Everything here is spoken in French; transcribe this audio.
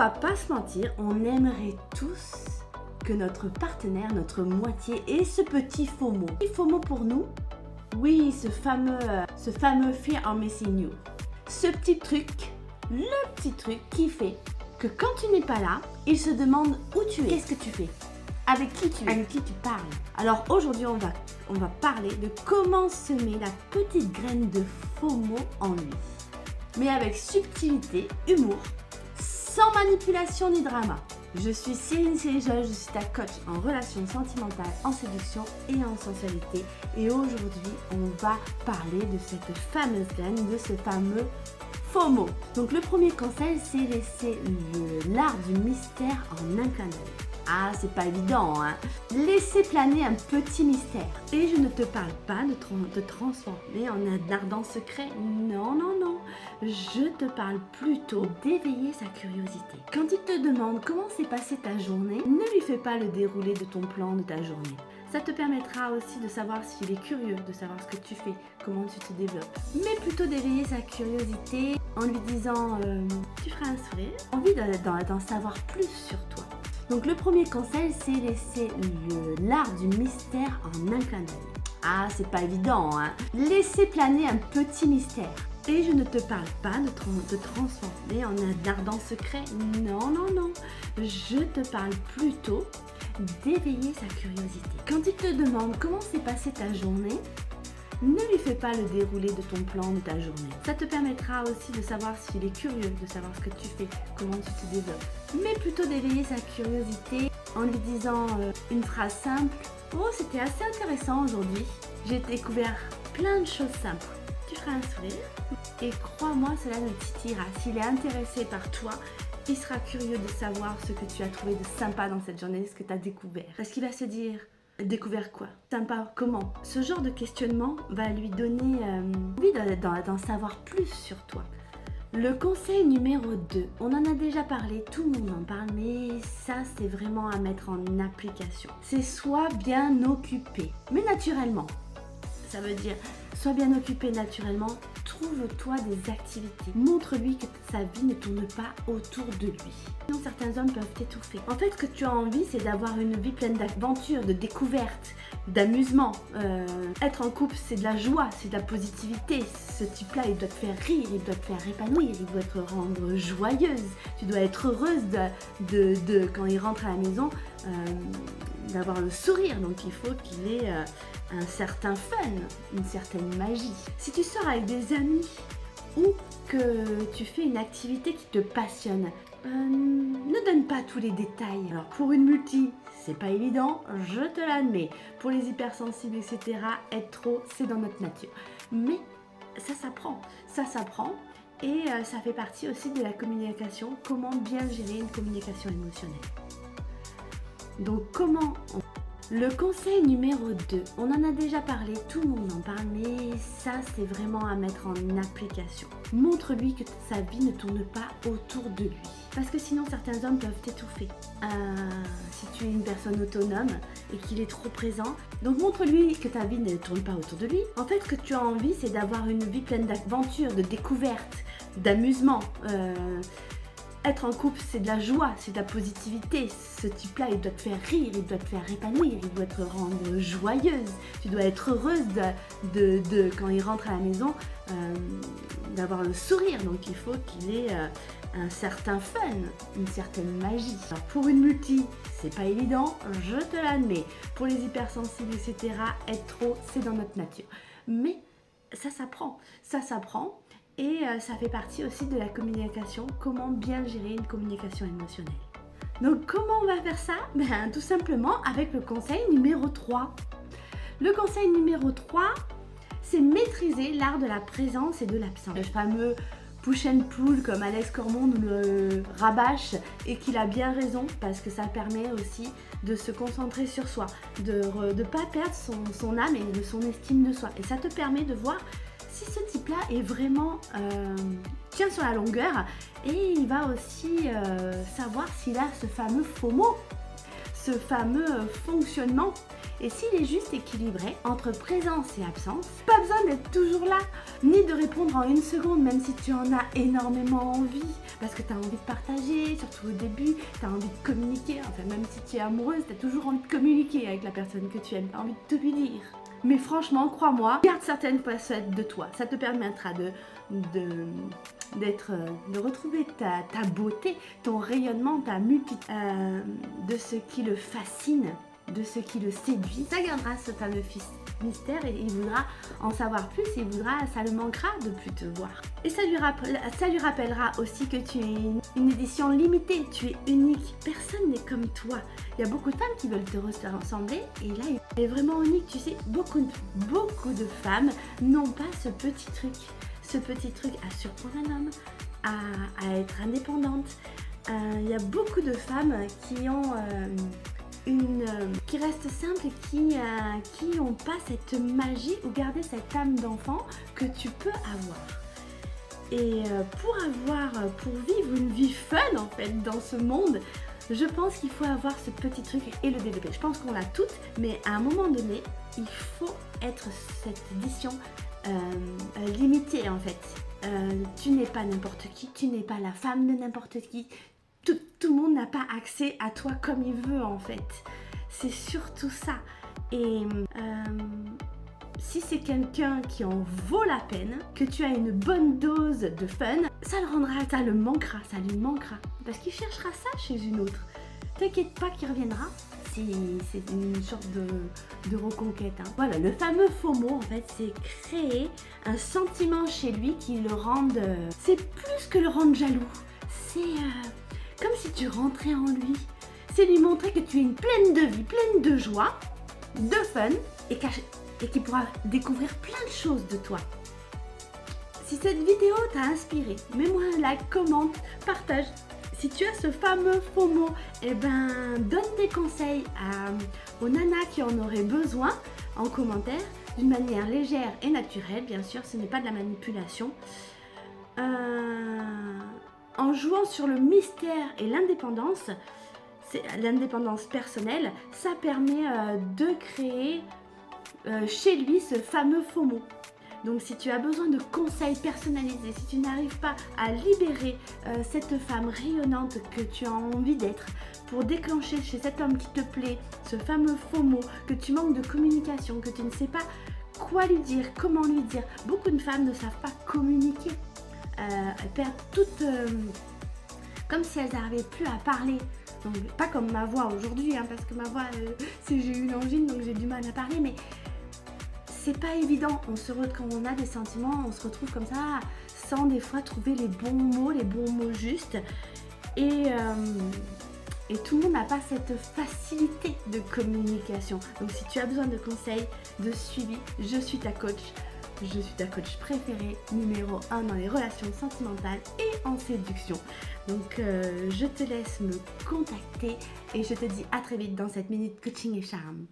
va pas se mentir, on aimerait tous que notre partenaire, notre moitié ait ce petit FOMO. Petit FOMO pour nous, oui, ce fameux fear of missing you. Ce petit truc, le petit truc qui fait que quand tu n'es pas là, il se demande où tu es, qu'est-ce que tu fais, avec qui tu es, avec qui tu parles. Alors aujourd'hui, on va parler de comment semer la petite graine de FOMO en lui. Mais avec subtilité, humour, sans manipulation ni drama. Je suis Céline Célijol, je suis ta coach en relations sentimentales, en séduction et en sensualité. Et aujourd'hui, on va parler de cette fameuse graine, de ce fameux FOMO. Donc le premier conseil, c'est laisser l'art du mystère en un clin d'œil. Ah, c'est pas évident, hein. Laissez planer un petit mystère. Et je ne te parle pas de transformer en un ardent secret. Non, non, non. Je te parle plutôt d'éveiller sa curiosité. Quand il te demande comment s'est passée ta journée, ne lui fais pas le déroulé de ton plan de ta journée. Ça te permettra aussi de savoir s'il est curieux, de savoir ce que tu fais, comment tu te développes. Mais plutôt d'éveiller sa curiosité en lui disant tu feras un sourire, envie d'en savoir plus sur toi. Donc le premier conseil, c'est laisser l'art du mystère en un clin d'œil. Ah, c'est pas évident, hein. Laissez planer un petit mystère. Et je ne te parle pas de transformer en un ardent secret. Non, non, non. Je te parle plutôt d'éveiller sa curiosité. Quand il te demande comment s'est passée ta journée, ne lui fais pas le déroulé de ton plan de ta journée. Ça te permettra aussi de savoir s'il est curieux, de savoir ce que tu fais, comment tu te développes. Mais plutôt d'éveiller sa curiosité en lui disant une phrase simple. Oh, c'était assez intéressant aujourd'hui. J'ai découvert plein de choses simples. Tu feras un sourire et crois-moi, cela le titillera. S'il est intéressé par toi, il sera curieux de savoir ce que tu as trouvé de sympa dans cette journée, ce que tu as découvert. Parce qu'il va se dire... Découvert quoi? Sympa comment? Ce genre de questionnement va lui donner envie d'en savoir plus sur toi. Le conseil numéro 2, on en a déjà parlé, tout le monde en parle, mais ça c'est vraiment à mettre en application. C'est sois bien occupé, mais naturellement. Ça veut dire, sois bien occupé naturellement, trouve-toi des activités. Montre-lui que sa vie ne tourne pas autour de lui. Sinon, certains hommes peuvent t'étouffer. En fait, ce que tu as envie, c'est d'avoir une vie pleine d'aventures, de découvertes, d'amusement. Être en couple, c'est de la joie, c'est de la positivité. Ce type-là, il doit te faire rire, il doit te faire épanouir, il doit te rendre joyeuse. Tu dois être heureuse quand il rentre à la maison, d'avoir le sourire. Donc, il faut qu'il ait un certain fun, une certaine magie. Si tu sors avec des amis ou que tu fais une activité qui te passionne, ne donne pas tous les détails. Alors pour une multi, c'est pas évident, je te l'admets. Pour les hypersensibles, etc., être trop, c'est dans notre nature. Mais ça s'apprend, et ça fait partie aussi de la communication, comment bien gérer une communication émotionnelle. Donc comment Le conseil numéro 2, on en a déjà parlé, tout le monde en parle, mais ça c'est vraiment à mettre en application. Montre-lui que sa vie ne tourne pas autour de lui. Parce que sinon certains hommes peuvent t'étouffer. Si tu es une personne autonome et qu'il est trop présent, donc montre-lui que ta vie ne tourne pas autour de lui. En fait, ce que tu as envie, c'est d'avoir une vie pleine d'aventures, de découvertes, d'amusement. Être en couple, c'est de la joie, c'est de la positivité. Ce type-là, il doit te faire rire, il doit te faire épanouir, il doit te rendre joyeuse. Tu dois être heureuse quand il rentre à la maison, d'avoir le sourire. Donc il faut qu'il ait un certain fun, une certaine magie. Alors, pour une multi, c'est pas évident, je te l'admets. Pour les hypersensibles, etc., être trop, c'est dans notre nature. Mais ça s'apprend. Et ça fait partie aussi de la communication, comment bien gérer une communication émotionnelle. Donc comment on va faire ça? Tout simplement avec le conseil numéro 3. Le conseil numéro 3, c'est maîtriser l'art de la présence et de l'absence. Le fameux push and pull comme Alex Cormon nous le rabâche et qu'il a bien raison parce que ça permet aussi de se concentrer sur soi, de ne pas perdre son âme et de son estime de soi. Et ça te permet de voir si ce type-là est vraiment tient sur la longueur et il va aussi savoir s'il a ce fameux FOMO, ce fameux fonctionnement Et s'il est juste équilibré entre présence et absence, pas besoin d'être toujours là, ni de répondre en une seconde, même si tu en as énormément envie, parce que tu as envie de partager, surtout au début, tu as envie de communiquer, enfin même si tu es amoureuse, tu as toujours envie de communiquer avec la personne que tu aimes, tu as envie de te lui dire. Mais franchement, crois-moi, garde certaines facettes de toi, ça te permettra de retrouver ta beauté, ton rayonnement, ta de ce qui le fascine, de ce qui le séduit. Ça gardera ce fameux mystère et il voudra en savoir plus, ça le manquera de plus te voir. Et ça lui rappellera aussi que tu es une édition limitée, tu es unique, personne n'est comme toi. Il y a beaucoup de femmes qui veulent te ressembler et là il est vraiment unique, tu sais, beaucoup de femmes n'ont pas ce petit truc à surprendre un homme, à être indépendante. Il y a beaucoup de femmes qui ont qui restent simples et qui n'ont pas cette magie ou garder cette âme d'enfant que tu peux avoir. Et pour vivre une vie fun en fait dans ce monde, je pense qu'il faut avoir ce petit truc et le développer. Je pense qu'on l'a toutes, mais à un moment donné, il faut être cette édition limitée en fait. Tu n'es pas n'importe qui, tu n'es pas la femme de n'importe qui. Tout le monde n'a pas accès à toi comme il veut en fait. C'est surtout ça. Et si c'est quelqu'un qui en vaut la peine, que tu as une bonne dose de fun, ça lui manquera. Parce qu'il cherchera ça chez une autre. T'inquiète pas qu'il reviendra. C'est une sorte de reconquête. Hein. Voilà, le fameux FOMO, en fait, c'est créer un sentiment chez lui qui le rende... c'est plus que le rendre jaloux. C'est comme si tu rentrais en lui. C'est lui montrer que tu es une pleine de vie, pleine de joie, de fun, et qu'il pourra découvrir plein de choses de toi. Si cette vidéo t'a inspiré, mets-moi un like, commente, partage. Si tu as ce fameux FOMO, eh ben, donne des conseils aux nanas qui en auraient besoin en commentaire, d'une manière légère et naturelle, bien sûr, ce n'est pas de la manipulation. En jouant sur le mystère et l'indépendance personnelle, ça permet de créer chez lui ce fameux FOMO. Donc si tu as besoin de conseils personnalisés, si tu n'arrives pas à libérer cette femme rayonnante que tu as envie d'être, pour déclencher chez cet homme qui te plaît ce fameux FOMO, que tu manques de communication, que tu ne sais pas quoi lui dire, comment lui dire. Beaucoup de femmes ne savent pas communiquer. Elles perdent toutes... comme si elles n'arrivaient plus à parler. Donc, pas comme ma voix aujourd'hui, hein, parce que ma voix, j'ai eu une angine, donc j'ai du mal à parler, mais c'est pas évident. Quand on a des sentiments, on se retrouve comme ça, sans des fois trouver les bons mots justes. Et tout le monde n'a pas cette facilité de communication. Donc si tu as besoin de conseils, de suivi, je suis ta coach. Je suis ta coach préférée, numéro 1 dans les relations sentimentales et en séduction. Donc je te laisse me contacter et je te dis à très vite dans cette minute coaching et charme.